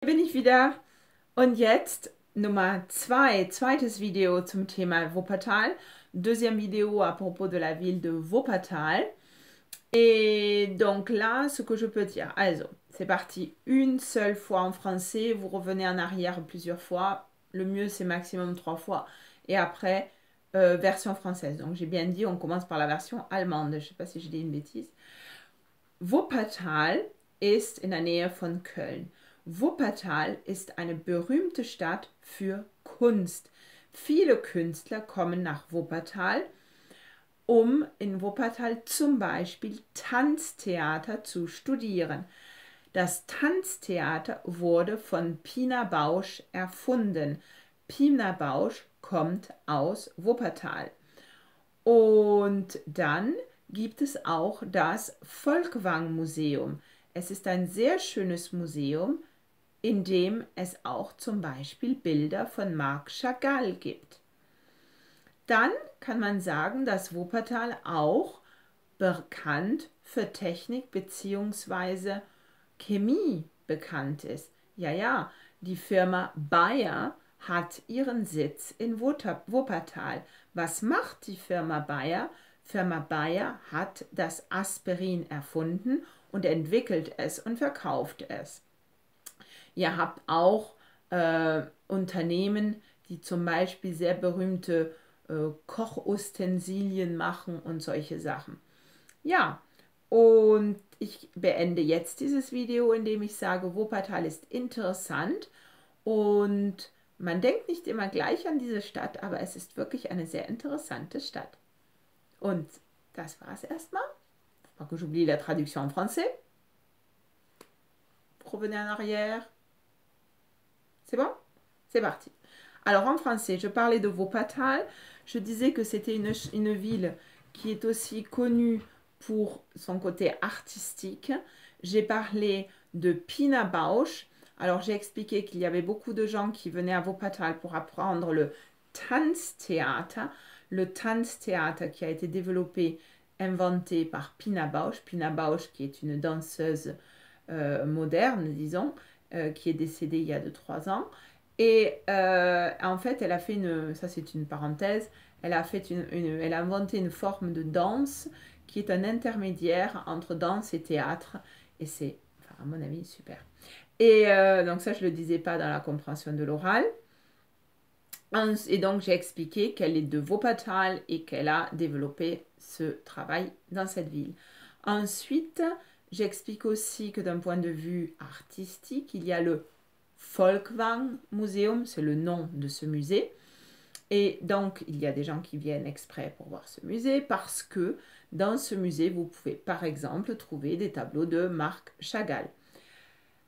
Bin ich wieder und jetzt Nummer 2, zweites Video zum Thema Wuppertal. Deuxième vidéo à propos de la ville de Wuppertal. Et donc là, ce que je peux dire, also, c'est parti une seule fois en français, vous revenez en arrière plusieurs fois, le mieux c'est maximum 3 fois, et après, version française. Donc j'ai bien dit, on commence par la version allemande, je ne sais pas si je dis une bêtise. Wuppertal ist in der Nähe von Köln. Wuppertal ist eine berühmte Stadt für Kunst. Viele Künstler kommen nach Wuppertal, um in Wuppertal zum Beispiel Tanztheater zu studieren. Das Tanztheater wurde von Pina Bausch erfunden. Pina Bausch kommt aus Wuppertal. Und dann gibt es auch das Folkwang-Museum. Es ist ein sehr schönes Museum, in dem es auch zum Beispiel Bilder von Marc Chagall gibt. Dann kann man sagen, dass Wuppertal auch bekannt für Technik bzw. Chemie bekannt ist. Ja, die Firma Bayer hat ihren Sitz in Wuppertal. Was macht die Firma Bayer? Firma Bayer hat das Aspirin erfunden und entwickelt es und verkauft es. Ihr habt auch Unternehmen, die zum Beispiel sehr berühmte Kochustensilien machen und solche Sachen. Ja, und ich beende jetzt dieses Video, indem ich sage, Wuppertal ist interessant und man denkt nicht immer gleich an diese Stadt, aber es ist wirklich eine sehr interessante Stadt. Und das war es erstmal. Faut pas que j'oublie la traduction en français. Revenez en arrière. C'est bon? C'est parti. Alors en français, je parlais de Wuppertal. Je disais que c'était une ville qui est aussi connue pour son côté artistique. J'ai parlé de Pina Bausch. Alors j'ai expliqué qu'il y avait beaucoup de gens qui venaient à Wuppertal pour apprendre le Tanztheater. Le Tanztheater qui a été développé, inventé par Pina Bausch. Pina Bausch qui est une danseuse moderne, disons, qui est décédée il y a 2-3 ans. Et en fait, elle a fait ça c'est une parenthèse, elle a inventé une forme de danse qui est un intermédiaire entre danse et théâtre. Et c'est, enfin, à mon avis, super. Et donc ça, je ne le disais pas dans la compréhension de l'oral. Et donc, j'ai expliqué qu'elle est de Wuppertal et qu'elle a développé ce travail dans cette ville. Ensuite, j'explique aussi que d'un point de vue artistique, il y a le Folkwang Museum, c'est le nom de ce musée. Et donc, il y a des gens qui viennent exprès pour voir ce musée parce que dans ce musée, vous pouvez par exemple trouver des tableaux de Marc Chagall.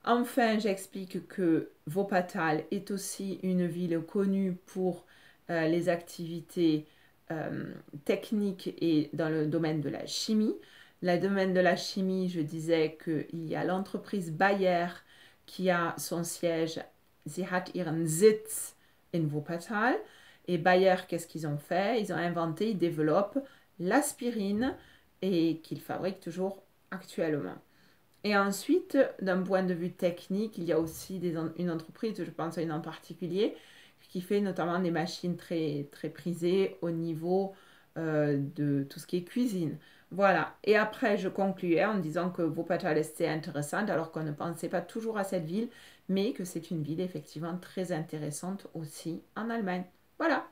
Enfin, j'explique que Wuppertal est aussi une ville connue pour les activités techniques et dans le domaine de la chimie. Le domaine de la chimie, je disais qu'il y a l'entreprise Bayer qui a son siège, sie hat ihren Sitz in Wuppertal. Et Bayer, qu'est-ce qu'ils ont fait? Ils ont inventé, ils développent l'aspirine et qu'ils fabriquent toujours actuellement. Et ensuite, d'un point de vue technique, il y a aussi une entreprise, je pense à une en particulier, qui fait notamment des machines très, très prisées au niveau de tout ce qui est cuisine. Voilà. Et après, je concluais en disant que Wuppertal est intéressante, alors qu'on ne pensait pas toujours à cette ville, mais que c'est une ville effectivement très intéressante aussi en Allemagne. Voilà.